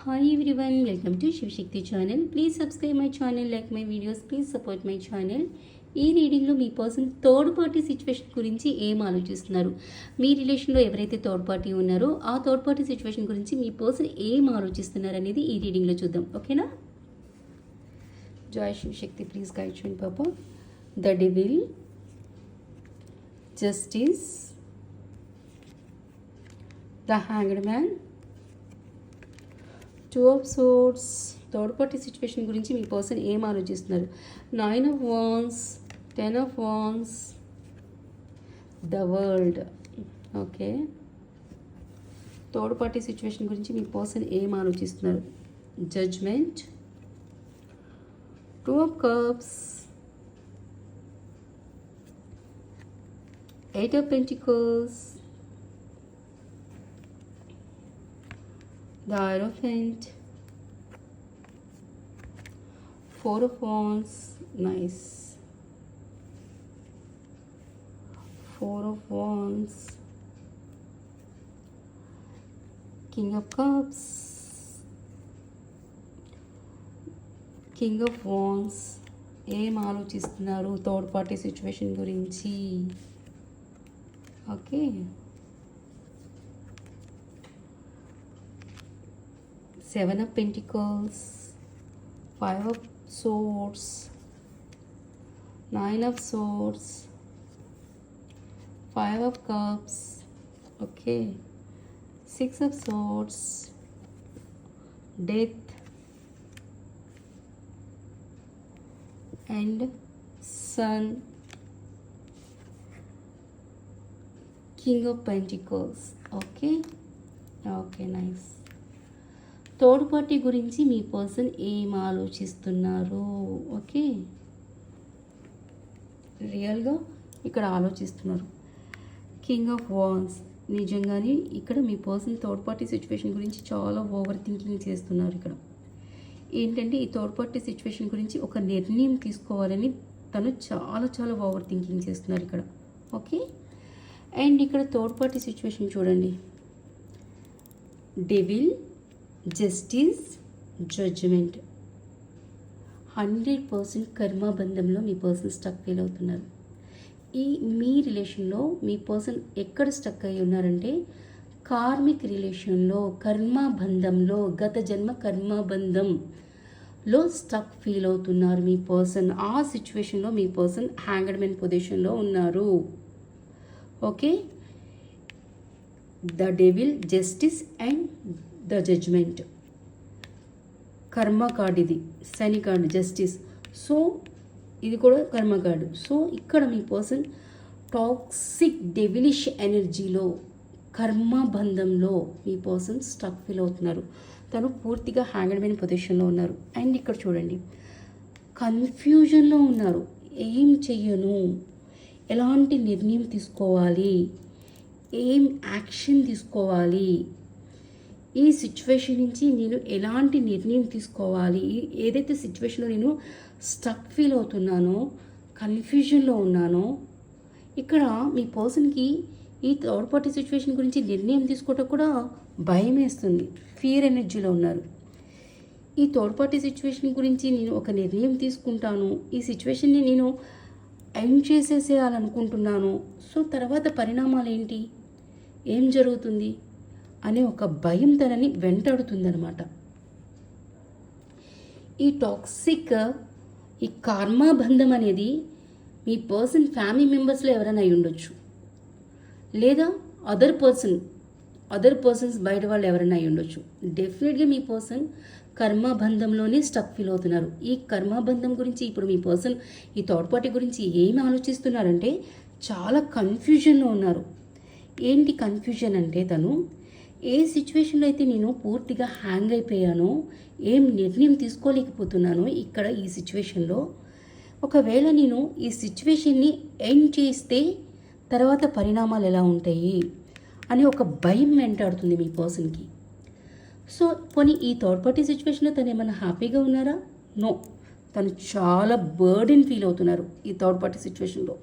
Hi everyone, welcome to Shivshakti channel. Please subscribe my channel, like my videos, please support my channel. ఈ రీడింగ్లో మీ person third party situation గురించి ఏం ఆలోచిస్తున్నారు, మీ రిలేషన్లో ఎవరైతే third party ఉన్నారో ఆ థర్డ్ పార్టీ సిచ్యువేషన్ గురించి మీ పర్సన్ ఏం ఆలోచిస్తున్నారు అనేది ఈ రీడింగ్లో చూద్దాం. ఓకేనా? జాయ్ శివశక్తి, ప్లీజ్ గైడ్ చూడండి పాప. The devil, justice, the hanged man, two of swords. Third party situation గురించి మీ పర్సన్ ఏం ఆలోచిస్తున్నారు? 9 of wands, 10 of wands, the world. Okay, third party situation గురించి మీ పర్సన్ ఏం ఆలోచిస్తున్నారు? Judgement, 2 of cups, 8 of pentacles, the Hierophant, 4 of wands, nice, 4 of wands, king of cups, king of wands. ఏం ఆలోచిస్తున్నారు థర్డ్ పార్టీ సిచ్యువేషన్ గురించి? Okay, Seven of Pentacles, 5 of Swords, 9 of Swords, 5 of Cups, okay, 6 of Swords, Death, and Sun, King of Pentacles. Okay, okay, nice. Third party గురించి మీ person ఏం ఆలోచిస్తున్నారు? Okay, రియల్గా ఇక్కడ ఆలోచిస్తున్నారు. King of wands. నిజంగానే ఇక్కడ మీ పర్సన్ థర్డ్ పార్టీ సిచ్యువేషన్ గురించి చాలా ఓవర్ థింకింగ్ చేస్తున్నారు. ఇక్కడ ఏంటంటే ఈ థర్డ్ పార్టీ సిచ్యువేషన్ గురించి ఒక నిర్ణయం తీసుకోవాలని తను చాలా చాలా ఓవర్ థింకింగ్ చేస్తున్నారు ఇక్కడ. ఓకే, అండ్ ఇక్కడ థర్డ్ పార్టీ సిచ్యువేషన్ చూడండి. Devil, justice, judgement. 100% కర్మాబంధంలో మీ పర్సన్ స్టక్ ఫీల్ అవుతున్నారు. మీ రిలేషన్లో మీ పర్సన్ ఎక్కడ స్టక్ అయి ఉన్నారంటే కార్మిక్ రిలేషన్లో, కర్మాబంధంలో, గత జన్మ కర్మాబంధంలో స్టక్ ఫీల్ అవుతున్నారు మీ పర్సన్. ఆ సిచ్యువేషన్లో మీ పర్సన్ హ్యాంగ్డ్ మ్యాన్ పొజిషన్లో ఉన్నారు. Okay, the devil, justice and the judgement. కర్మ కార్డ్, ఇది శని కార్డు, జస్టిస్. సో ఇది కూడా కర్మ కార్డు. సో ఇక్కడ మీ పర్సన్ టాక్సిక్ డెవిలిష్ ఎనర్జీలో, కర్మబంధంలో మీ పర్సన్ స్టక్ ఫీల్ అవుతున్నారు. తను పూర్తిగా హ్యాంగ్డ్ మ్యాన్ పొజిషన్లో ఉన్నారు. అండ్ ఇక్కడ చూడండి, కన్ఫ్యూజన్లో ఉన్నారు. ఏం చెయ్యను, ఎలాంటి నిర్ణయం తీసుకోవాలి, ఏం యాక్షన్ తీసుకోవాలి, ఈ సిచ్యువేషన్ నుంచి నేను ఎలాంటి నిర్ణయం తీసుకోవాలి, ఏదైతే సిచ్యువేషన్లో నేను స్టక్ ఫీల్ అవుతున్నానో, కన్ఫ్యూజన్లో ఉన్నానో, ఇక్కడ మీ పర్సన్కి ఈ థర్డ్ పార్టీ సిచ్యువేషన్ గురించి నిర్ణయం తీసుకోవటం కూడా భయం వేస్తుంది. ఫియర్ ఎనర్జీలో ఉన్నారు. ఈ థర్డ్ పార్టీ సిచ్యువేషన్ గురించి నేను ఒక నిర్ణయం తీసుకుంటాను, ఈ సిచ్యువేషన్ని నేను ఎండ్ చేసేసేయాలనుకుంటున్నాను, సో తర్వాత పరిణామాలు ఏంటి, ఏం జరుగుతుంది అనే ఒక భయం తనని వెంటాడుతుందన్నమాట. ఈ టాక్సిక్, ఈ కర్మాబంధం అనేది మీ పర్సన్ ఫ్యామిలీ మెంబర్స్లో ఎవరైనా అయి ఉండొచ్చు, లేదా అదర్ పర్సన్స్ బయట వాళ్ళు ఎవరైనా అయి ఉండొచ్చు. డెఫినెట్గా మీ పర్సన్ కర్మాబంధంలోనే స్టక్ ఫీల్ అవుతున్నారు. ఈ కర్మాబంధం గురించి ఇప్పుడు మీ పర్సన్ ఈ థర్డ్ పార్టీ గురించి ఏమి ఆలోచిస్తున్నారంటే చాలా కన్ఫ్యూజన్లో ఉన్నారు. ఏంటి కన్ఫ్యూజన్ అంటే, తను ఏ సిచ్యువేషన్లో అయితే నేను పూర్తిగా హ్యాంగ్ అయిపోయానో, ఏం నిర్ణయం తీసుకోలేకపోతున్నానో ఇక్కడ ఈ సిచ్యువేషన్లో, ఒకవేళ నేను ఈ సిచ్యువేషన్ని ఎండ్ చేస్తే తర్వాత పరిణామాలు ఎలా ఉంటాయి అని ఒక భయం వెంటాడుతుంది మీ పర్సన్కి. సో పోనీ ఈ థర్డ్ పార్టీ సిచ్యువేషన్లో తను ఏమైనా హ్యాపీగా ఉన్నారా? నో, తను చాలా బర్డెన్ ఫీల్ అవుతున్నారు. ఈ థర్డ్ పార్టీ సిచ్యువేషన్లో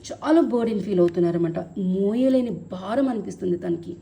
చాలా బర్డెన్ ఫీల్ అవుతున్నారన్నమాట. మోయలేని భారం అనిపిస్తుంది తనకి.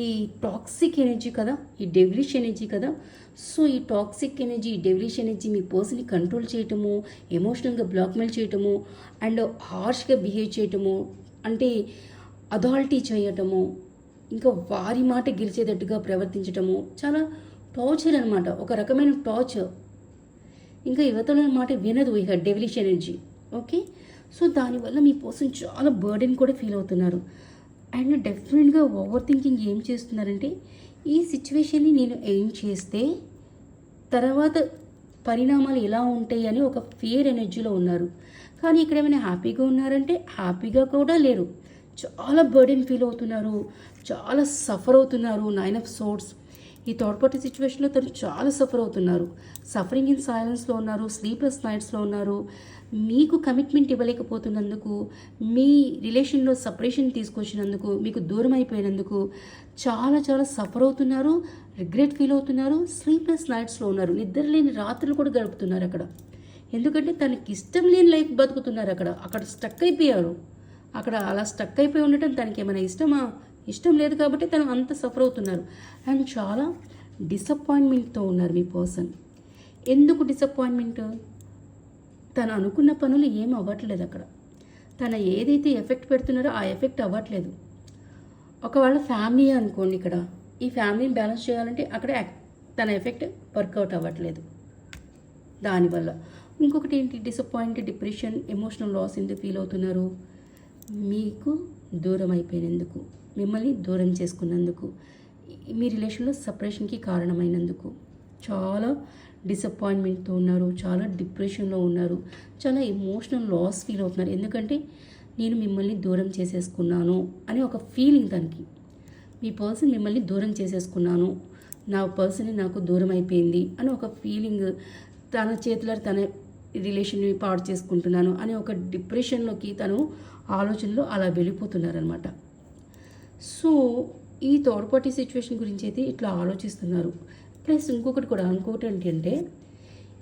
ఈ టాక్సిక్ ఎనర్జీ కదా, ఈ డెవిలిష్ ఎనర్జీ కదా. సో ఈ టాక్సిక్ ఎనర్జీ, ఈ డెవిలిష్ ఎనర్జీ మీ పర్సన్ని కంట్రోల్ చేయటము, ఎమోషనల్గా బ్లాక్మెయిల్ చేయటము, అండ్ హార్ష్గా బిహేవ్ చేయటము, అంటే అథారిటీ చేయటము, ఇంకా వారి మాట గెలిచేటట్టుగా ప్రవర్తించటము, చాలా టార్చర్ అనమాట, ఒక రకమైన టార్చర్. ఇంకా యువతల మాట వినదు ఇక డెవిలిష్ ఎనర్జీ. ఓకే, సో దానివల్ల మీ పర్సన్ చాలా బర్డెన్ కూడా ఫీల్ అవుతున్నారు. అండ్ డెఫినెట్గా ఓవర్ థింకింగ్ ఏం చేస్తున్నారంటే, ఈ సిచ్యువేషన్ని నేను ఏం చేస్తే తర్వాత పరిణామాలు ఎలా ఉంటాయి అని ఒక ఫియర్ ఎనర్జీలో ఉన్నారు. కానీ ఇక్కడ ఏమైనా హ్యాపీగా ఉన్నారంటే హ్యాపీగా కూడా లేరు, చాలా బర్డెన్ ఫీల్ అవుతున్నారు, చాలా సఫర్ అవుతున్నారు. 9 of Swords, ఈ థర్డ్ పార్టీ సిచ్యువేషన్లో తను చాలా సఫర్ అవుతున్నారు, సఫరింగ్ ఇన్ సైలెన్స్లో ఉన్నారు, స్లీప్లెస్ నైట్స్లో ఉన్నారు. మీకు కమిట్మెంట్ ఇవ్వలేకపోతున్నందుకు, మీ రిలేషన్లో సపరేషన్ తీసుకొచ్చినందుకు, మీకు దూరం అయిపోయినందుకు చాలా చాలా సఫర్ అవుతున్నారు, రిగ్రెట్ ఫీల్ అవుతున్నారు, స్లీప్లెస్ నైట్స్లో ఉన్నారు, నిద్ర లేని రాత్రులు కూడా గడుపుతున్నారు అక్కడ. ఎందుకంటే తనకి ఇష్టం లేని లైఫ్ బతుకుతున్నారు అక్కడ స్టక్ అయిపోయారు. అక్కడ అలా స్టక్ అయిపోయి ఉండటం తనకి ఏమైనా ఇష్టమా? ఇష్టం లేదు కాబట్టి తను అంత సఫర్ అవుతున్నారు. అండ్ చాలా డిసప్పాయింట్మెంట్తో ఉన్నారు మీ పర్సన్. ఎందుకు డిసప్పాయింట్మెంట్? తను అనుకున్న పనులు ఏం అవ్వట్లేదు అక్కడ. తను ఏదైతే ఎఫెక్ట్ పెడుతున్నారో ఆ ఎఫెక్ట్ అవ్వట్లేదు. ఒకవేళ ఫ్యామిలీ అనుకోండి, ఇక్కడ ఈ ఫ్యామిలీని బ్యాలెన్స్ చేయాలంటే అక్కడ తన ఎఫెక్ట్ వర్కౌట్ అవ్వట్లేదు. దానివల్ల ఇంకొకటి ఏంటి, డిసప్పాయింట్, డిప్రెషన్, ఎమోషనల్ లాస్ ఎందుకు ఫీల్ అవుతున్నారు? మీకు దూరం అయిపోయినందుకు, మిమ్మల్ని దూరం చేసుకున్నందుకు, మీ రిలేషన్లో సపరేషన్కి కారణమైనందుకు చాలా డిసప్పాయింట్మెంట్తో ఉన్నారు, చాలా డిప్రెషన్లో ఉన్నారు, చాలా ఎమోషనల్ లాస్ ఫీల్ అవుతున్నారు. ఎందుకంటే నేను మిమ్మల్ని దూరం చేసేసుకున్నాను అని ఒక ఫీలింగ్ తనకి. మీ పర్సన్ మిమ్మల్ని దూరం చేసేసుకున్నాను, నా పర్సన్ నాకు దూరం అయిపోయింది అని ఒక ఫీలింగ్, తన చేతిలో తన రిలేషన్ని పాడు చేసుకుంటున్నాను అని ఒక డిప్రెషన్లోకి తను ఆలోచనలో అలా వెళ్ళిపోతున్నారనమాట. సో ఈ థర్డ్ పార్టీ సిచ్యువేషన్ గురించి అయితే ఇట్లా ఆలోచిస్తున్నారు. ప్లస్ ఇంకొకటి ఏంటంటే,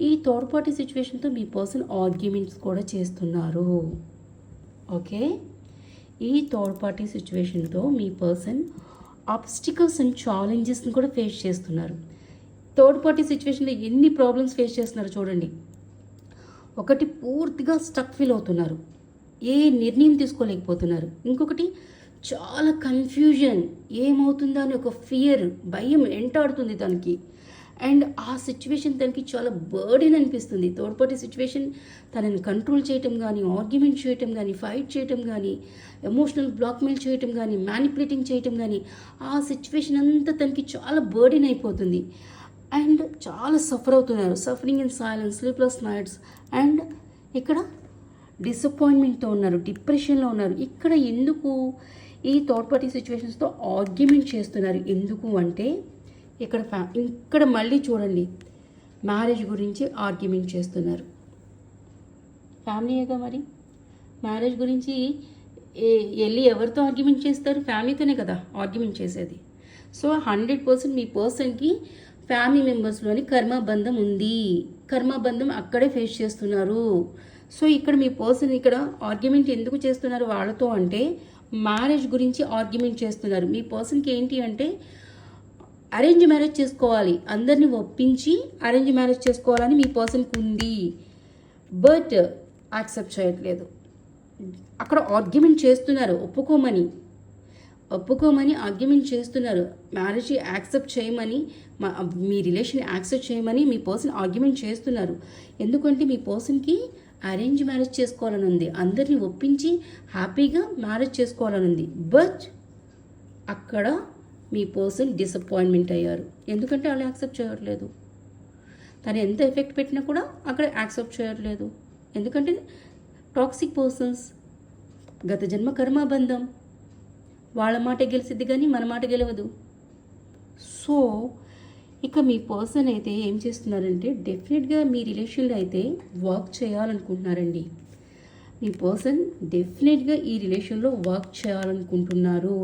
ఈ థర్డ్ పార్టీ సిచ్యువేషన్తో మీ పర్సన్ ఆర్గ్యుమెంట్స్ కూడా చేస్తున్నారు. ఓకే, ఈ థర్డ్ పార్టీ సిచ్యువేషన్తో మీ పర్సన్ ఆబ్స్టికల్స్ అండ్ ఛాలెంజెస్ని కూడా ఫేస్ చేస్తున్నారు. థర్డ్ పార్టీ సిచ్యువేషన్లో ఎన్ని ప్రాబ్లమ్స్ ఫేస్ చేస్తున్నారు చూడండి. ఒకటి, పూర్తిగా స్టక్ ఫీల్ అవుతున్నారు, ఏ నిర్ణయం తీసుకోలేకపోతున్నారు. ఇంకొకటి, చాలా కన్ఫ్యూజన్, ఏమవుతుందా అని ఒక ఫియర్, భయం వెంటాడుతుంది తనకి. అండ్ ఆ సిచ్యువేషన్ తనకి చాలా బర్డెన్ అనిపిస్తుంది. థర్డ్ పార్టీ సిచ్యువేషన్ తనని కంట్రోల్ చేయటం కానీ, ఆర్గ్యుమెంట్ చేయటం కానీ, ఫైట్ చేయటం కానీ, ఎమోషనల్ బ్లాక్మెయిల్ చేయటం కానీ, మ్యానిపులేటింగ్ చేయటం కానీ, ఆ సిచ్యువేషన్ అంతా తనకి చాలా బర్డెన్ అయిపోతుంది. అండ్ చాలా సఫర్ అవుతున్నారు, suffering in silence, sleepless nights. And ఇక్కడ డిసప్పాయింట్మెంట్తో ఉన్నారు, డిప్రెషన్లో ఉన్నారు. ఇక్కడ ఎందుకు ఈ థర్డ్ పార్టీ సిచ్యువేషన్స్తో ఆర్గ్యుమెంట్ చేస్తున్నారు? ఎందుకు అంటే ఇక్కడ మళ్ళీ చూడండి, మ్యారేజ్ గురించి ఆర్గ్యుమెంట్ చేస్తున్నారు. ఫ్యామిలీయేగా మరి, మ్యారేజ్ గురించి వెళ్ళి ఎవరితో ఆర్గ్యుమెంట్ చేస్తారు? ఫ్యామిలీతోనే కదా ఆర్గ్యుమెంట్ చేసేది. సో 100% మీ పర్సన్కి ఫ్యామిలీ మెంబర్స్లోని కర్మబంధం ఉంది, కర్మబంధం అక్కడే ఫేస్ చేస్తున్నారు. సో ఇక్కడ మీ పర్సన్ ఇక్కడ ఆర్గ్యుమెంట్ ఎందుకు చేస్తున్నారు వాళ్ళతో అంటే, మ్యారేజ్ గురించి ఆర్గ్యుమెంట్ చేస్తున్నారు. మీ పర్సన్కి ఏంటి అంటే, అరేంజ్ మ్యారేజ్ చేసుకోవాలి, అందరినీ ఒప్పించి అరేంజ్ మ్యారేజ్ చేసుకోవాలని మీ పర్సన్కి ఉంది. బట్ యాక్సెప్ట్ చేయట్లేదు. అక్కడ ఆర్గ్యుమెంట్ చేస్తున్నారు, ఒప్పుకోమని ఆర్గ్యుమెంట్ చేస్తున్నారు. మ్యారేజ్ యాక్సెప్ట్ చేయమని, మీ రిలేషన్ యాక్సెప్ట్ చేయమని మీ పర్సన్ ఆర్గ్యుమెంట్ చేస్తున్నారు. ఎందుకంటే మీ పర్సన్కి అరేంజ్ మ్యారేజ్ చేసుకోవాలని ఉంది, అందరినీ ఒప్పించి హ్యాపీగా మ్యారేజ్ చేసుకోవాలని ఉంది. బట్ అక్కడ మీ పర్సన్ డిసప్పాయింట్మెంట్ అయ్యారు. ఎందుకంటే వాళ్ళు యాక్సెప్ట్ చేయట్లేదు. తను ఎంత ఎఫెక్ట్ పెట్టినా కూడా అక్కడ యాక్సెప్ట్ చేయట్లేదు. ఎందుకంటే టాక్సిక్ పర్సన్స్, గత జన్మ కర్మాబంధం, వాళ్ళ మాట గెలిచిద్ది కానీ మన మాట గెలవదు. సో ఇక మీ పర్సన్ అయితే ఏం చేస్తున్నారంటే, డెఫినెట్గా మీ రిలేషన్లో అయితే వర్క్ చేయాలనుకుంటున్నారండి. మీ పర్సన్ డెఫినెట్గా ఈ రిలేషన్లో వర్క్ చేయాలనుకుంటున్నారు.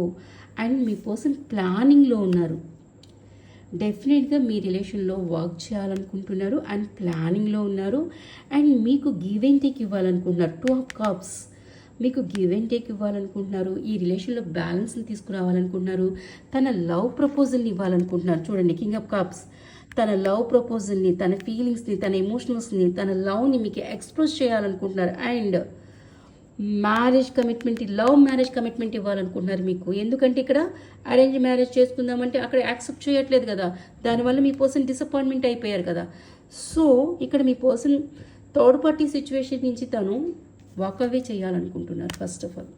అండ్ మీ పర్సన్ ప్లానింగ్లో ఉన్నారు. డెఫినెట్గా మీ రిలేషన్లో వర్క్ చేయాలనుకుంటున్నారు అండ్ ప్లానింగ్లో ఉన్నారు. అండ్ మీకు గివ్ అండ్ టేక్ ఇవ్వాలనుకుంటున్నారు. 2 of Cups, మీకు గివ్ అండ్ టేక్ ఇవ్వాలనుకుంటున్నారు, ఈ రిలేషన్లో బ్యాలెన్స్ని తీసుకురావాలనుకుంటున్నారు, తన లవ్ ప్రపోజల్ని ఇవ్వాలనుకుంటున్నారు. చూడండి, కింగ్ ఆఫ్ కప్స్ తన లవ్ ప్రపోజల్ని, తన ఫీలింగ్స్ని, తన ఎమోషనల్స్ని, తన లవ్ని మీకు ఎక్స్ప్రెస్ చేయాలనుకుంటున్నారు. And marriage commitment, love marriage commitment ఇవ్వాలనుకుంటున్నారు మీకు. ఎందుకంటే ఇక్కడ అరేంజ్ మ్యారేజ్ చేసుకుందామంటే అక్కడ యాక్సెప్ట్ చేయట్లేదు కదా, దానివల్ల మీ పర్సన్ డిసప్పాయింట్మెంట్ అయిపోయారు కదా. సో ఇక్కడ మీ పర్సన్ థర్డ్ పార్టీ సిచ్యువేషన్ నుంచి తను వాక్ అవే చేయాలనుకుంటున్నారు ఫస్ట్ ఆఫ్ ఆల్.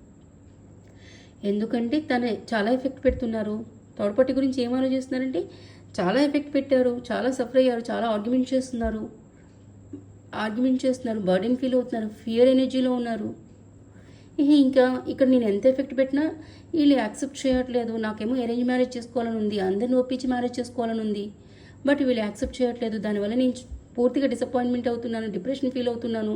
ఎందుకంటే తను చాలా ఎఫెక్ట్ పెడుతున్నారు. థర్డ్ పార్టీ గురించి ఏం ఆలోచిస్తున్నారంటే చాలా ఎఫెక్ట్ పెట్టారు, చాలా సఫర్ అయ్యారు, చాలా ఆర్గ్యుమెంట్ చేస్తున్నారు, బర్డెన్ ఫీల్ అవుతున్నారు, ఫియర్ ఎనర్జీలో ఉన్నారు. ఇంకా ఇక్కడ నేను ఎంత ఎఫెక్ట్ పెట్టినా వీళ్ళు యాక్సెప్ట్ చేయట్లేదు. నాకేమో అరేంజ్ మ్యారేజ్ చేసుకోవాలని ఉంది, అందరిని ఒప్పించి మ్యారేజ్ చేసుకోవాలని ఉంది, బట్ వీళ్ళు యాక్సెప్ట్ చేయట్లేదు. దానివల్ల నేను పూర్తిగా డిసప్పాయింట్మెంట్ అవుతున్నాను, డిప్రెషన్ ఫీల్ అవుతున్నాను,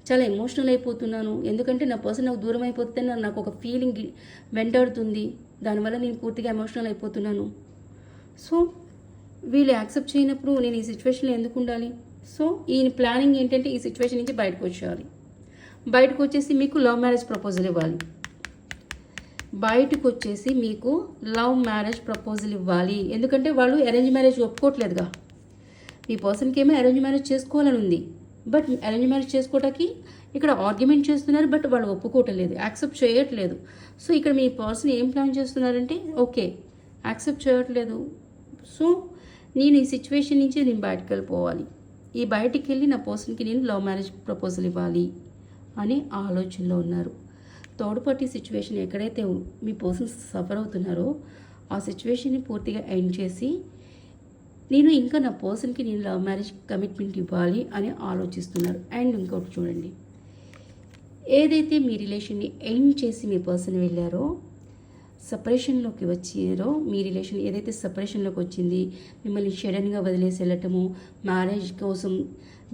చాలా ఎమోషనల్ అయిపోతున్నాను. ఎందుకంటే నా పర్సన్ నాకు దూరం అయిపోతే నాకు ఒక ఫీలింగ్ వెంటాడుతుంది, దానివల్ల నేను పూర్తిగా ఎమోషనల్ అయిపోతున్నాను. సో వీళ్ళు యాక్సెప్ట్ చేయనప్పుడు నేను ఈ సిచ్యువేషన్లో ఎందుకు ఉండాలి? సో ఈ ప్లానింగ్ ఏంటంటే ఈ సిచ్యువేషన్ నుంచి బయటకు వచ్చేయాలి. బయటకు వచ్చేసి మీకు లవ్ మ్యారేజ్ ప్రపోజల్ ఇవ్వాలి. ఎందుకంటే వాళ్ళు అరేంజ్ మ్యారేజ్ ఒప్పుకోవట్లేదుగా. మీ పర్సన్కి ఏమో అరేంజ్ మ్యారేజ్ చేసుకోవాలని ఉంది, బట్ అరేంజ్ మ్యారేజ్ చేసుకోవడానికి ఇక్కడ ఆర్గ్యుమెంట్ చేస్తున్నారు, బట్ వాళ్ళు ఒప్పుకోవటం లేదు, యాక్సెప్ట్ చేయట్లేదు. సో ఇక్కడ మీ పర్సన్ ఏం ప్లాన్ చేస్తున్నారంటే ఓకే యాక్సెప్ట్ చేయట్లేదు, సో నేను ఈ సిచ్యువేషన్ నుంచి నేను బయటకు వెళ్ళిపోవాలి, ఈ బయటికి వెళ్ళి నా పర్సన్కి నేను లవ్ మ్యారేజ్ ప్రపోజల్ ఇవ్వాలి అని ఆలోచనలో ఉన్నారు. థర్డ్ పార్టీ సిచ్యువేషన్ ఎక్కడైతే మీ పర్సన్ సఫర్ అవుతున్నారో ఆ సిచ్యువేషన్ని పూర్తిగా ఎండ్ చేసి నేను ఇంకా నా పర్సన్కి నేను లవ్ మ్యారేజ్ కమిట్మెంట్ ఇవ్వాలి అని ఆలోచిస్తున్నారు. అండ్ ఇంకోటి చూడండి, ఏదైతే మీ రిలేషన్ని ఎండ్ చేసి మీ పర్సన్ వెళ్ళారో, సపరేషన్లోకి వచ్చారో, మీ రిలేషన్ ఏదైతే సపరేషన్లోకి వచ్చింది, మిమ్మల్ని సడన్గా వదిలేసి వెళ్ళటము, మ్యారేజ్ కోసం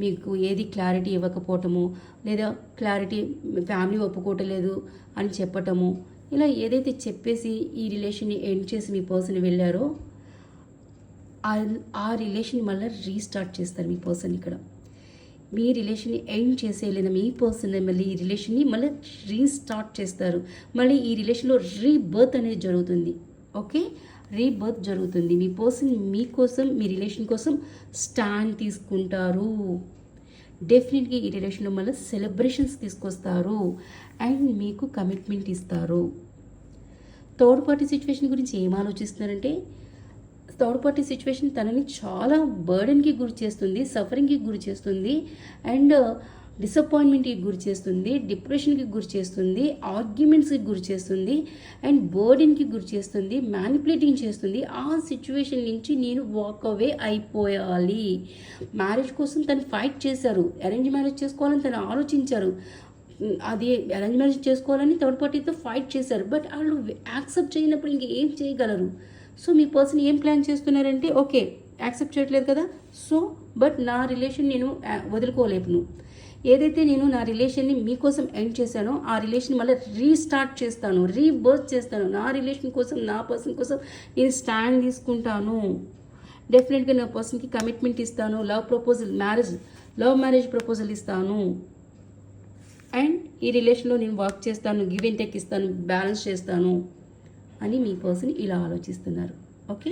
మీకు ఏది క్లారిటీ ఇవ్వకపోవటము, లేదా క్లారిటీ ఫ్యామిలీ ఒప్పుకోవట్లేదు అని చెప్పటము, ఇలా ఏదైతే చెప్పేసి ఈ రిలేషన్ని ఎండ్ చేసి మీ పర్సన్ వెళ్ళారో ఆ రిలేషన్ మళ్ళీ రీస్టార్ట్ చేస్తారు మీ పర్సన్. ఇక్కడ మీ రిలేషన్ని ఎండ్ చేసేయలేని మీ పర్సన్ మళ్ళీ ఈ రిలేషన్ని మళ్ళీ రీస్టార్ట్ చేస్తారు. మళ్ళీ ఈ రిలేషన్లో రీబర్త్ అనేది జరుగుతుంది. ఓకే, రీబర్త్ జరుగుతుంది. మీ పర్సన్ మీకోసం, మీ రిలేషన్ కోసం స్టాండ్ తీసుకుంటారు. డెఫినెట్గా ఈ రిలేషన్లో మళ్ళీ సెలబ్రేషన్స్ తీసుకొస్తారు అండ్ మీకు కమిట్మెంట్ ఇస్తారు. థర్డ్ పార్టీ సిచ్యువేషన్ గురించి ఏం ఆలోచిస్తున్నారంటే, థర్డ్ పార్టీ సిచ్యువేషన్ తనని చాలా బర్డెన్కి గురి చేస్తుంది, సఫరింగ్కి గురి చేస్తుంది, అండ్ డిసప్పాయింట్మెంట్కి గురి చేస్తుంది, డిప్రెషన్కి గురి చేస్తుంది, ఆర్గ్యుమెంట్స్కి గురి చేస్తుంది, అండ్ బర్డెన్కి గురి చేస్తుంది, మ్యానిపులేటింగ్ చేస్తుంది. ఆ సిచ్యువేషన్ నుంచి నేను వాక్ అవే అయిపోయాలి. మ్యారేజ్ కోసం తను ఫైట్ చేశారు, అరేంజ్ మ్యారేజ్ చేసుకోవాలని తను ఆలోచించారు, అది అరేంజ్ మ్యారేజ్ చేసుకోవాలని థర్డ్ పార్టీతో ఫైట్ చేశారు, బట్ వాళ్ళు యాక్సెప్ట్ చేయనప్పుడు ఇంక ఏం చేయగలరు? సో మీ పర్సన్ ఏం ప్లాన్ చేస్తున్నారంటే ఓకే యాక్సెప్ట్ చేయట్లేదు కదా, సో బట్ నా రిలేషన్ నేను వదులుకోలేను. ఏదైతే నేను నా రిలేషన్ని మీకోసం ఎండ్ చేశానో ఆ రిలేషన్ మళ్ళీ రీస్టార్ట్ చేస్తాను, రీబర్త్ చేస్తాను. నా రిలేషన్ కోసం, నా పర్సన్ కోసం నేను స్టాండ్ తీసుకుంటాను. డెఫినెట్గా నా పర్సన్కి కమిట్మెంట్ ఇస్తాను, లవ్ మ్యారేజ్ ప్రపోజల్ ఇస్తాను, అండ్ ఈ రిలేషన్లో నేను వర్క్ చేస్తాను, గివ్ అండ్ టేక్ ఇస్తాను, బ్యాలెన్స్ చేస్తాను అని మీ పర్సన్ ఇలా ఆలోచిస్తున్నారు. ఓకే.